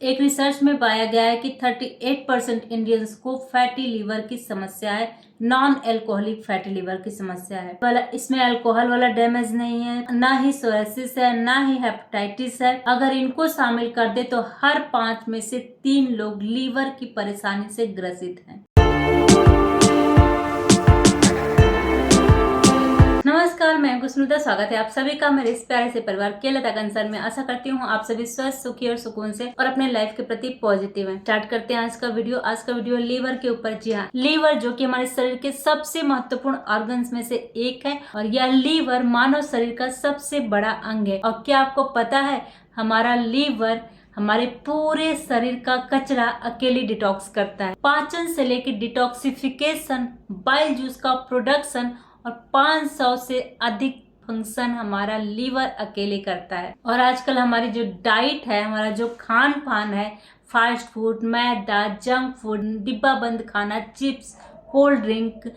एक रिसर्च में पाया गया है कि 38% इंडियंस को फैटी लीवर की समस्या है, नॉन एल्कोहलिक फैटी लीवर की समस्या है। वाला इसमें अल्कोहल वाला डैमेज नहीं है, ना ही सोरेसिस है, ना ही हेपेटाइटिस है। अगर इनको शामिल कर दे तो हर 5 में से 3 लोग लीवर की परेशानी से ग्रसित हैं। नमस्कार, मैं गुस्नुदा। स्वागत है आप सभी का मेरे इस प्यारे से परिवार के लता कंसर्न में। आशा करती हूँ आप सभी स्वस्थ, सुखी और सुकून से और अपने लाइफ के प्रति पॉजिटिव हैं। स्टार्ट करते हैं आज का वीडियो। आज का वीडियो लीवर के ऊपर। जी हाँ, लीवर जो कि हमारे शरीर के सबसे महत्वपूर्ण ऑर्गन्स में से एक है और यह लीवर मानव शरीर का सबसे बड़ा अंग है। और क्या आपको पता है, हमारा लीवर हमारे पूरे शरीर का कचरा अकेले डिटॉक्स करता है। पाचन से लेकर डिटॉक्सिफिकेशन, बाइल जूस का प्रोडक्शन और 500 से अधिक फंक्शन हमारा लीवर अकेले करता है। और आजकल हमारी जो डाइट है, हमारा जो खान पान है, फास्ट फूड, मैदा, जंक फूड, डिब्बा बंद खाना, चिप्स, कोल्ड ड्रिंक,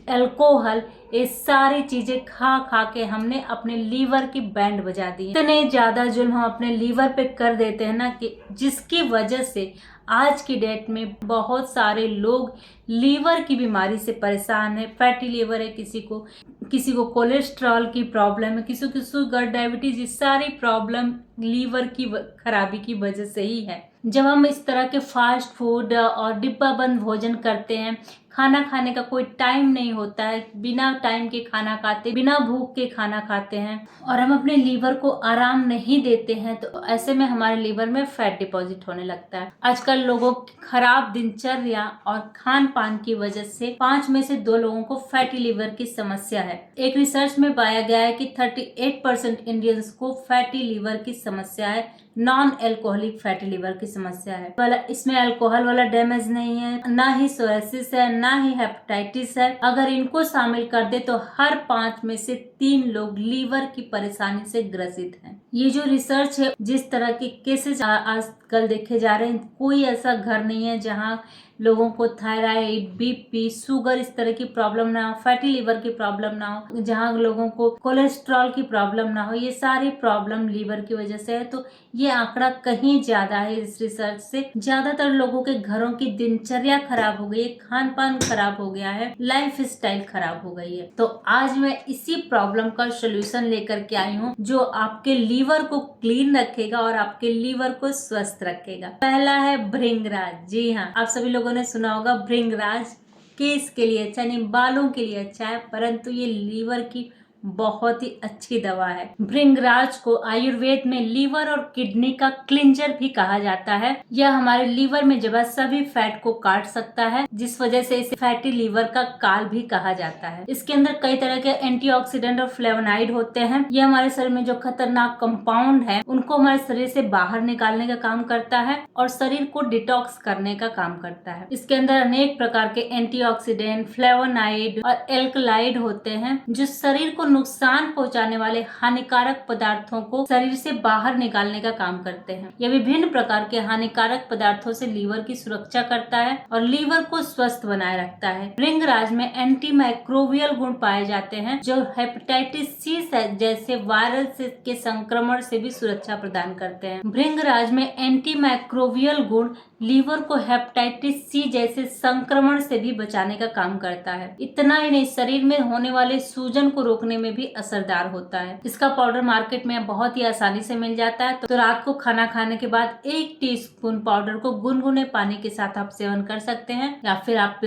अल्कोहल, ये सारी चीजें खा खा के हमने अपने लीवर की बैंड बजा दी है। इतने ज्यादा जुल्म हम अपने लीवर पे कर देते हैं ना, कि जिसकी वजह से आज की डेट में बहुत सारे लोग लीवर की बीमारी से परेशान है। फैटी लीवर है, किसी को कोलेस्ट्रॉल की प्रॉब्लम है, किसी को शुगर, डायबिटीज, ये सारी प्रॉब्लम लीवर की खराबी की वजह से ही है। जब हम इस तरह के फास्ट फूड और डिब्बा बंद भोजन करते हैं, खाना खाने का कोई टाइम नहीं होता है, बिना टाइम के खाना खाते, बिना भूख के खाना खाते हैं और हम अपने लीवर को आराम नहीं देते हैं, तो ऐसे में हमारे लीवर में फैट डिपॉजिट होने लगता है। आजकल लोगों की खराब दिनचर्या और खान पान की वजह से 5 में से 2 लोगों को फैटी लीवर की समस्या है। एक रिसर्च में पाया गया है कि 38% इंडियंस को फैटी लीवर की समस्या है, नॉन एल्कोहलिक फैटी लीवर की समस्या है। इसमें अल्कोहल वाला डैमेज नहीं है, ना ही सोरेसिस है, ना ही हेपेटाइटिस है। अगर इनको शामिल कर दे तो हर 5 में से 3 लोग लीवर की परेशानी से ग्रसित हैं। ये जो रिसर्च है, जिस तरह के केसेस आजकल देखे जा रहे हैं, कोई ऐसा घर नहीं है जहाँ लोगों को थायराइड, बीपी, शुगर, इस तरह की प्रॉब्लम ना हो, फैटी लीवर की प्रॉब्लम ना हो, जहाँ लोगों को कोलेस्ट्रॉल की प्रॉब्लम ना हो। ये सारी प्रॉब्लम लीवर की वजह से है। तो ये आंकड़ा कहीं ज्यादा है इस रिसर्च से। ज्यादातर लोगों के घरों की दिनचर्या खराब हो गई है, खान पान खराब हो गया है, लाइफ स्टाइल खराब हो गई है। तो आज मैं इसी प्रॉब्लम का सोल्यूशन लेकर के आई हूँ, जो आपके लीवर को क्लीन रखेगा और आपके लीवर को स्वस्थ रखेगा। पहला है भृंगराज। जी हाँ, आप सभी लोगों ने सुना होगा भृंगराज केस के लिए अच्छा नहीं, बालों के लिए अच्छा है, परंतु ये लीवर की बहुत ही अच्छी दवा है। भृंगराज को आयुर्वेद में लीवर और किडनी का क्लिंजर भी कहा जाता है। यह हमारे लीवर में जमा सभी फैट को काट सकता है, जिस वजह से इसे फैटी लीवर का काल भी कहा जाता है। इसके अंदर कई तरह के एंटीऑक्सीडेंट और फ्लेवोनाइड होते हैं। यह हमारे शरीर में जो खतरनाक कंपाउंड है, उनको हमारे शरीर से बाहर निकालने का काम करता है और शरीर को डिटॉक्स करने का काम करता है। इसके अंदर अनेक प्रकार के एंटीऑक्सीडेंट, फ्लेवोनाइड और एल्कलाइड होते हैं, जो शरीर को नुकसान पहुंचाने वाले हानिकारक पदार्थों को शरीर से बाहर निकालने का काम करते हैं। यह विभिन्न प्रकार के हानिकारक पदार्थों से लीवर की सुरक्षा करता है और लीवर को स्वस्थ बनाए रखता है। भृंगराज में एंटी माइक्रोबियल गुण पाए जाते हैं, जो हेपेटाइटिस सी जैसे वायरल के संक्रमण से भी सुरक्षा प्रदान करते हैं। भृंगराज में एंटी माइक्रोबियल गुण लीवर को हेपेटाइटिस सी जैसे संक्रमण से भी बचाने का काम करता है। इतना ही नहीं, शरीर में होने वाले सूजन को रोकने में भी असरदार होता है। इसका पाउडर मार्केट में बहुत ही आसानी से मिल जाता है। तो रात को खाना खाने के बाद 1 टीस्पून पाउडर को गुनगुने पानी के साथ आप सेवन कर सकते हैं, या फिर आप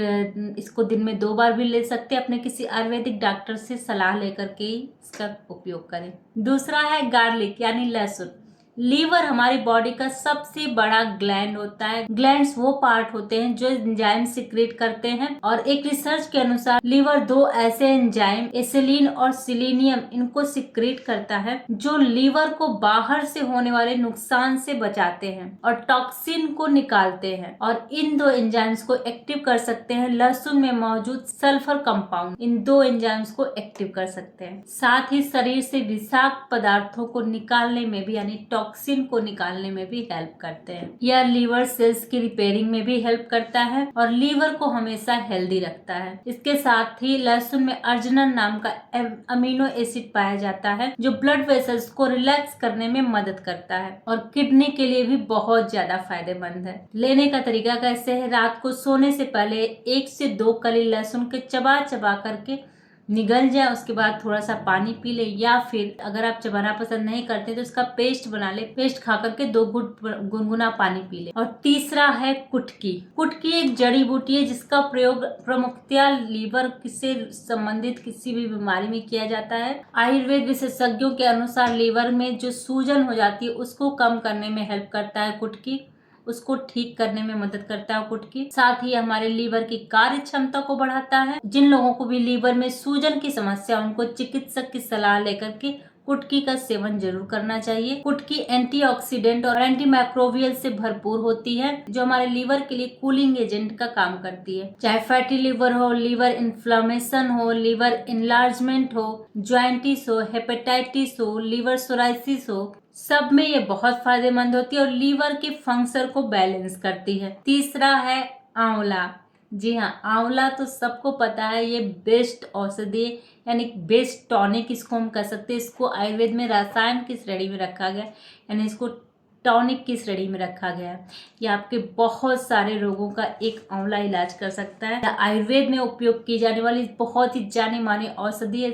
इसको दिन में 2 बार भी ले सकते हैं। अपने किसी आयुर्वेदिक डॉक्टर से सलाह लेकर के इसका उपयोग करें। दूसरा है गार्लिक यानी लहसुन। लीवर हमारी बॉडी का सबसे बड़ा ग्लैंड होता है। ग्लैंड्स वो पार्ट होते हैं जो एंजाइम सिक्रेट करते हैं, और एक रिसर्च के अनुसार लीवर 2 ऐसे एंजाइम, एसिलिन और सिलीनियम, इनको सिक्रेट करता है, जो लीवर को बाहर से होने वाले नुकसान से बचाते हैं और टॉक्सिन को निकालते हैं। और इन 2 एंजाइम्स को एक्टिव कर सकते हैं लहसुन में मौजूद सल्फर कंपाउंड। इन 2 एंजाइम्स को एक्टिव कर सकते हैं। साथ ही शरीर से विषाक्त पदार्थों को निकालने में भी, यानी टॉक्सिन को निकालने में भी हेल्प करते हैं। यह लीवर सेल्स की रिपेयरिंग में भी हेल्प करता है और लीवर को हमेशा हेल्दी रखता है। इसके साथ ही लहसुन में अर्जिनिन नाम का अमीनो एसिड पाया जाता है जो ब्लड वेसल्स को रिलैक्स करने में मदद करता है और किडनी के लिए भी बहुत ज्यादा फायदेमंद है। लेने का तरीका कैसे है? रात को सोने से पहले 1 से 2 कली लहसुन के चबा चबा करके निगल जाए, उसके बाद थोड़ा सा पानी पी ले, या फिर अगर आप चबाना पसंद नहीं करते तो इसका पेस्ट बना ले। पेस्ट खा करके 2 घूंट गुनगुना पानी पी ले। और तीसरा है कुटकी। कुटकी एक जड़ी बूटी है जिसका प्रयोग प्रमुखतया लीवर से संबंधित किसी भी बीमारी में किया जाता है। आयुर्वेद विशेषज्ञों के अनुसार लीवर में जो सूजन हो जाती है उसको कम करने में हेल्प करता है कुटकी, उसको ठीक करने में मदद करता है कुटकी। साथ ही हमारे लीवर की कार्य क्षमता को बढ़ाता है। जिन लोगों को भी लीवर में सूजन की समस्या, उनको चिकित्सक की सलाह लेकर के कुटकी का सेवन जरूर करना चाहिए। कुटकी एंटीऑक्सीडेंट और एंटीमाइक्रोबियल से भरपूर होती है जो हमारे लीवर के लिए कूलिंग एजेंट का काम करती है। चाहे फैटी लीवर हो, लीवर इन्फ्लेमेशन हो, लीवर इनलार्जमेंट हो, ज्वाइंटिस हो, हेपेटाइटिस हो, लीवर सोराइसिस हो, सब में ये बहुत फायदेमंद होती है और लीवर के फंक्शन को बैलेंस करती है। तीसरा है आंवला। जी हाँ, आंवला तो सबको पता है, ये बेस्ट औषधि यानी बेस्ट टॉनिक इसको हम कह सकते हैं। इसको आयुर्वेद में रसायन की श्रेणी में रखा गया, यानी इसको टॉनिक की श्रेणी में रखा गया है। ये आपके बहुत सारे रोगों का एक आंवला इलाज कर सकता है। आयुर्वेद में उपयोग की जाने वाली बहुत ही जानी मानी औषधि है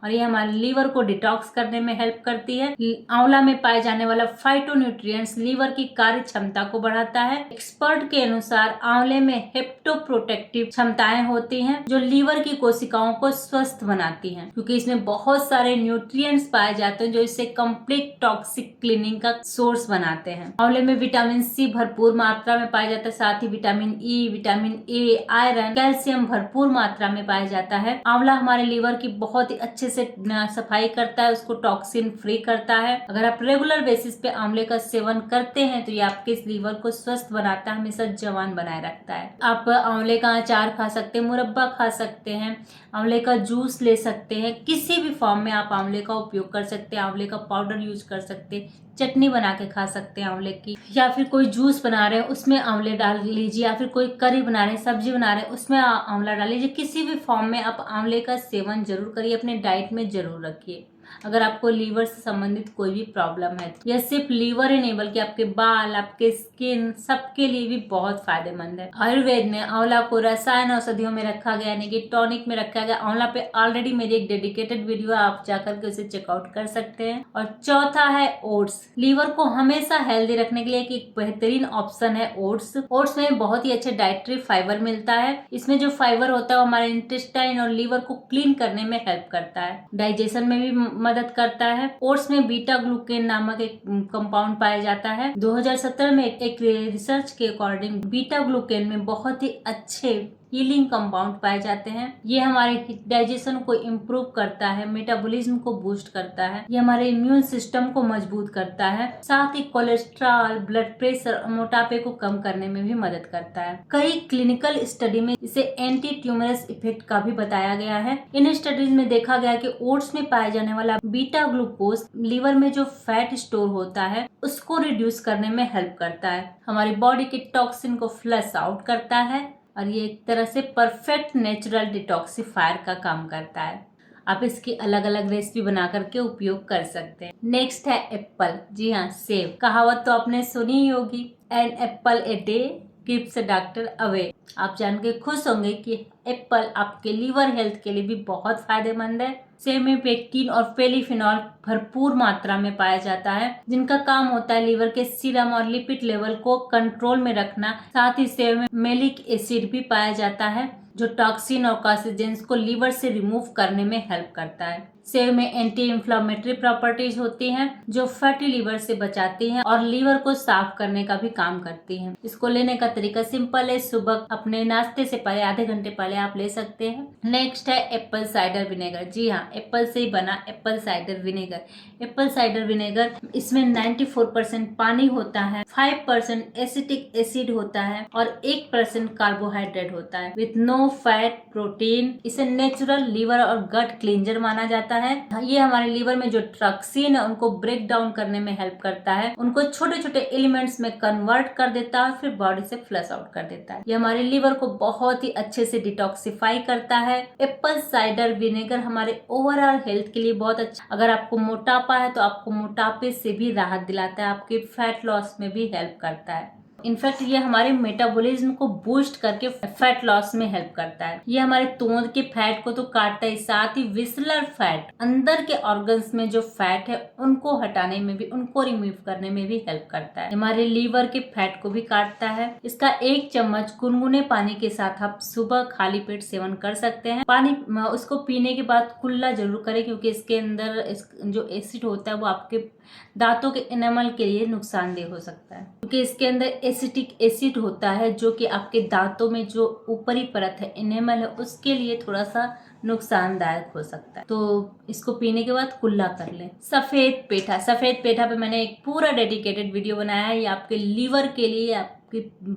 और ये हमारे लीवर को डिटॉक्स करने में हेल्प करती है। आंवला में पाए जाने वाला फाइटोन्यूट्रिएंट्स लीवर की कार्य क्षमता को बढ़ाता है। एक्सपर्ट के अनुसार आंवले में हेप्टोप्रोटेक्टिव क्षमताएं होती हैं जो लीवर की कोशिकाओं को स्वस्थ बनाती हैं, क्योंकि इसमें बहुत सारे न्यूट्रिएंट्स पाए जाते हैं जो इसे कंप्लीट टॉक्सिक क्लीनिंग का सोर्स बनाते हैं। आंवले में विटामिन सी भरपूर मात्रा में पाया जाता है, साथ ही vitamin E, vitamin A, iron, calcium भरपूर मात्रा में पाया जाता है। आंवला हमारे लीवर की बहुत ही अच्छे से सफाई करता है, उसको टॉक्सिन फ्री करता है। अगर आप रेगुलर बेसिस पे आंवले का सेवन करते हैं तो ये आपके लीवर को स्वस्थ बनाता है, हमेशा जवान बनाए रखता है। आप आंवले का अचार खा सकते हैं, मुरब्बा खा सकते हैं, आंवले का जूस ले सकते हैं, किसी भी फॉर्म में आप आंवले का उपयोग कर सकते हैं। आंवले का पाउडर यूज कर सकते हैं, चटनी बना के खा सकते हैं आंवले की, या फिर कोई जूस बना रहे हैं उसमें आंवले डाल लीजिए, या फिर कोई करी बना रहे हैं, सब्जी बना रहे हैं उसमें आंवला डाल लीजिए। किसी भी फॉर्म में आप आंवले का सेवन जरूर करिए, अपने डाइट में जरूर रखिए। अगर आपको लीवर से संबंधित कोई भी प्रॉब्लम है, यह सिर्फ लीवर ही नहीं बल्कि आपके बाल, आपके स्किन, सबके लिए भी बहुत फायदेमंद है। आयुर्वेद में आंवला को रसायन औषधियों में रखा गया, यानी कि टॉनिक में रखा गया। आंवला पे ऑलरेडी मेरी एक डेडिकेटेड वीडियो है, आप जाकर के उसे चेकआउट कर सकते हैं। और चौथा है ओट्स। लीवर को हमेशा हेल्दी रखने के लिए एक बेहतरीन ऑप्शन है ओट्स। ओट्स में बहुत ही अच्छे डाइटरी फाइबर मिलता है। इसमें जो फाइबर होता है वो हमारे इंटेस्टाइन और लीवर को क्लीन करने में हेल्प करता है, डाइजेशन में भी मदद करता है। ओट्स में बीटा ग्लूकेन नामक एक कंपाउंड पाया जाता है। 2017 में एक रिसर्च के अकॉर्डिंग बीटा ग्लूकेन में बहुत ही अच्छे हीलिंग कंपाउंड पाए जाते हैं। ये हमारे डाइजेशन को इम्प्रूव करता है, मेटाबॉलिज्म को बूस्ट करता है, ये हमारे इम्यून सिस्टम को मजबूत करता है, साथ ही कोलेस्ट्रॉल, ब्लड प्रेशर और मोटापे को कम करने में भी मदद करता है। कई क्लिनिकल स्टडी में इसे एंटी ट्यूमरस इफेक्ट का भी बताया गया है। इन स्टडीज में देखा गया कि ओट्स में पाए जाने वाला बीटा ग्लूकोज लीवर में जो फैट स्टोर होता है उसको रिड्यूस करने में हेल्प करता है, हमारी बॉडी के टॉक्सिन को फ्लश आउट करता है और ये एक तरह से परफेक्ट नेचुरल डिटॉक्सिफायर का काम करता है। आप इसकी अलग अलग रेसिपी बना करके उपयोग कर सकते हैं। नेक्स्ट है एप्पल। जी हाँ, सेब। कहावत तो आपने सुनी ही होगी, an apple a day keeps a doctor away. आप जान के खुश होंगे कि एप्पल आपके लीवर हेल्थ के लिए भी बहुत फायदेमंद है। सेब में पेक्टिन और पेलीफिनॉल भरपूर मात्रा में पाया जाता है, जिनका काम होता है लीवर के सीरम और लिपिड लेवल को कंट्रोल में रखना। साथ ही सेब में मेलिक एसिड भी पाया जाता है जो टॉक्सिन और कार्सिजेंस को लीवर से रिमूव करने में हेल्प करता है। सेब में एंटी इंफ्लेमेटरी प्रॉपर्टीज होती हैं जो फैटी लीवर से बचाती हैं और लीवर को साफ करने का भी काम करती हैं। इसको लेने का तरीका सिंपल है, सुबह अपने नाश्ते से पहले आधे घंटे पहले आप ले सकते हैं। नेक्स्ट है एप्पल साइडर विनेगर। जी हाँ, एप्पल से ही बना Apple cider vinegar. Apple cider vinegar, इसमें 94% पानी होता है, 5% एसिटिक एसिड होता है और 1% कार्बोहाइड्रेट होता है, विथ नो फैट प्रोटीन। इसे नेचुरल लीवर और गट क्लींजर माना जाता जाता है। ये हमारे लीवर में जो टॉक्सिन है उनको ब्रेक डाउन करने में हेल्प करता है, उनको छोटे छोटे एलिमेंट्स में कन्वर्ट कर देता है, फिर बॉडी से फ्लश आउट कर देता है। ये हमारे लीवर को बहुत ही अच्छे से डिटॉक्सिफाई करता है। एप्पल साइडर विनेगर हमारे ओवरऑल हेल्थ के लिए बहुत अच्छा, अगर आपको मोटापा है तो आपको मोटापे से भी राहत दिलाता है, आपके फैट लॉस में भी हेल्प करता है। इनफैक्ट ये हमारे मेटाबॉलिज्म को बूस्ट करके फैट लॉस में हेल्प करता है। ये हमारे तोंद के फैट को तो काटता है, साथ ही विसलर फैट, अंदर के ऑर्गन्स में जो फैट है उनको हटाने में भी, उनको रिमूव करने में भी हेल्प करता है। हमारे लीवर के फैट को भी काटता है। इसका 1 चम्मच गुनगुने पानी के साथ आप सुबह खाली पेट सेवन कर सकते हैं। पानी उसको पीने के बाद कुल्ला जरूर करें, क्योंकि इसके अंदर जो एसिड होता है वो आपके दांतों के एनामल के लिए नुकसानदेह हो सकता है, क्योंकि इसके अंदर एसिटिक एसिड होता है जो कि आपके दांतों में जो ऊपरी परत है, एनामल है, उसके लिए थोड़ा सा नुकसानदायक हो सकता है। तो इसको पीने के बाद कुल्ला कर लें। सफेद पेठा, सफेद पेठा पे मैंने एक पूरा डेडिकेटेड वीडियो बनाया है। ये आपके लीवर के लिए, आपकी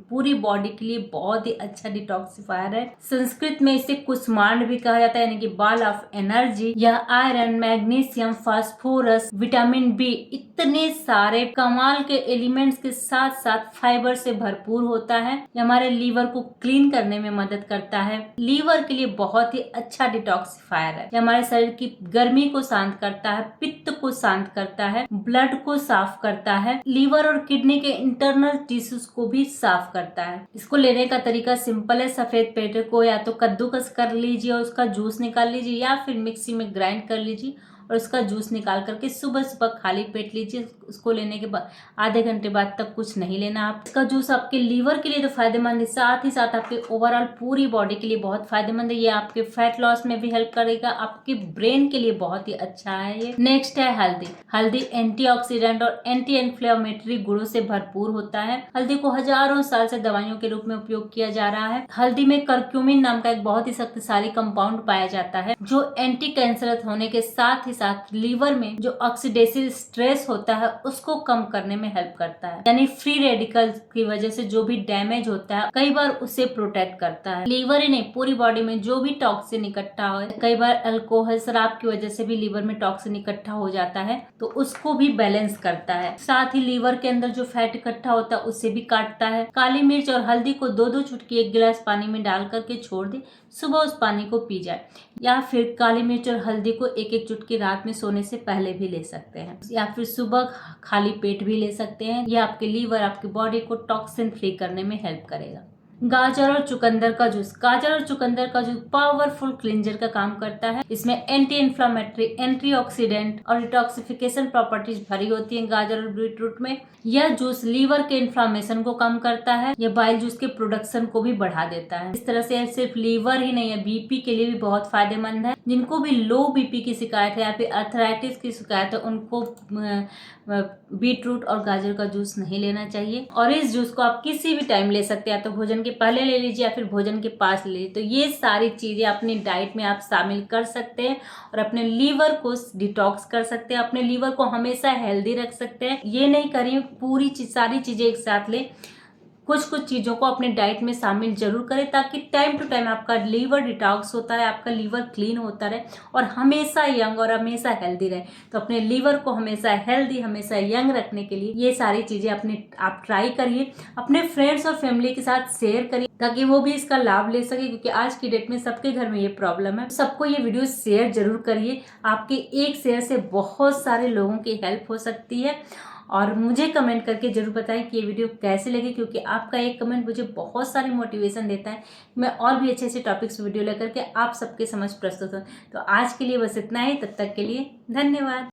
पूरी बॉडी के लिए बहुत ही अच्छा डिटॉक्सिफायर है। संस्कृत में इसे कुष्मांड भी कहा जाता है, यानी कि बॉल ऑफ एनर्जी। यह iron, magnesium, phosphorus, vitamin B, इतने सारे कमाल के एलिमेंट्स के साथ साथ फाइबर से भरपूर होता है। यह हमारे लीवर को क्लीन करने में मदद करता है। लीवर के लिए बहुत ही अच्छा डिटॉक्सिफायर है। यह हमारे शरीर की गर्मी को शांत करता है, पित्त को शांत करता है, ब्लड को साफ करता है, लीवर और किडनी के इंटरनल टिश्यूज को भी साफ करता है। इसको लेने का तरीका सिंपल है। सफेद पेठे को या तो कद्दूकस कर लीजिए और उसका जूस निकाल लीजिए, या फिर मिक्सी में ग्राइंड कर लीजिए और उसका जूस निकाल करके सुबह सुबह खाली पेट लीजिए। उसको लेने के बाद आधे घंटे बाद तक कुछ नहीं लेना आप। इसका जूस आपके लीवर के लिए तो फायदेमंद है, साथ ही साथ आपके ओवरऑल पूरी बॉडी के लिए बहुत फायदेमंद है। ये आपके फैट लॉस में भी हेल्प करेगा, आपके ब्रेन के लिए बहुत ही अच्छा है ये। नेक्स्ट है हल्दी। हल्दी एंटीऑक्सीडेंट और एंटी इन्फ्लेमेटरी गुणों से भरपूर होता है। हल्दी को हजारों साल से दवाइयों के रूप में उपयोग किया जा रहा है। हल्दी में करक्यूमिन नाम का एक बहुत ही शक्तिशाली कंपाउंड पाया जाता है, जो एंटी कैंसरस होने के साथ ही साथ लीवर में जो ऑक्सीडेटिव स्ट्रेस होता है उसको कम करने में हेल्प करता है। यानी फ्री रेडिकल्स की वजह से जो भी डैमेज होता है कई बार उसे प्रोटेक्ट करता है। लीवर ही नहीं, पूरी बॉडी में जो भी टॉक्सिन इकट्ठा हो, कई बार अल्कोहल, शराब की वजह से भी लीवर में टॉक्सिन इकट्ठा हो जाता है, तो उसको भी बैलेंस करता है। साथ ही लीवर के अंदर जो फैट इकट्ठा होता है उसे भी काटता है। काली मिर्च और हल्दी को 2-2 चुटकी 1 गिलास पानी में डाल करके छोड़ दे, सुबह उस पानी को पी जाए, या फिर काली मिर्च और हल्दी को 1-1 चुटकी रात में सोने से पहले भी ले सकते हैं, या फिर सुबह खाली पेट भी ले सकते हैं। यह आपके लीवर, आपकी बॉडी को टॉक्सिन फ्री करने में हेल्प करेगा। गाजर और चुकंदर का जूस। गाजर और चुकंदर का जूस पावरफुल क्लींजर का काम करता है। इसमें एंटी इन्फ्लामेटरी, एंटीऑक्सीडेंट और डिटॉक्सिफिकेशन प्रॉपर्टीज भरी होती हैं गाजर और बीटरूट में। यह जूस लीवर के इन्फ्लामेशन को कम करता है। यह बाइल जूस के प्रोडक्शन को भी बढ़ा देता है। इस तरह से सिर्फ लीवर ही नहीं है, बीपी के लिए भी बहुत फायदेमंद है। जिनको भी लो बीपी की शिकायत है या फिर अर्थराइटिस की शिकायत है, उनको बीटरूट और गाजर का जूस नहीं लेना चाहिए। और इस जूस को आप किसी भी टाइम ले सकते हैं, या तो भोजन के पहले ले लीजिए या फिर भोजन के पास ले लीजिए। तो ये सारी चीजें अपनी डाइट में आप शामिल कर सकते हैं और अपने लीवर को डिटॉक्स कर सकते हैं, अपने लीवर को हमेशा हेल्दी रख सकते हैं। ये नहीं करिए पूरी सारी चीजें एक साथ ले, कुछ कुछ चीजों को अपने डाइट में शामिल जरूर करें, ताकि टाइम टू टाइम आपका लीवर डिटॉक्स होता रहे, आपका लीवर क्लीन होता रहे और हमेशा यंग और हमेशा हेल्दी रहे। तो अपने लीवर को हमेशा हेल्दी, हमेशा यंग रखने के लिए ये सारी चीजें आप ट्राई करिए। अपने फ्रेंड्स और फैमिली के साथ शेयर करिए ताकि वो भी इसका लाभ ले सके, क्योंकि आज की डेट में सबके घर में ये प्रॉब्लम है। सबको ये वीडियो शेयर जरूर करिए। आपके एक शेयर से बहुत सारे लोगों की हेल्प हो सकती है। और मुझे कमेंट करके जरूर बताएं कि ये वीडियो कैसे लगी, क्योंकि आपका एक कमेंट मुझे बहुत सारी मोटिवेशन देता है। मैं और भी अच्छे अच्छे टॉपिक्स वीडियो लेकर के आप सबके समझ प्रस्तुत हूँ। तो आज के लिए बस इतना ही, तब तक के लिए धन्यवाद।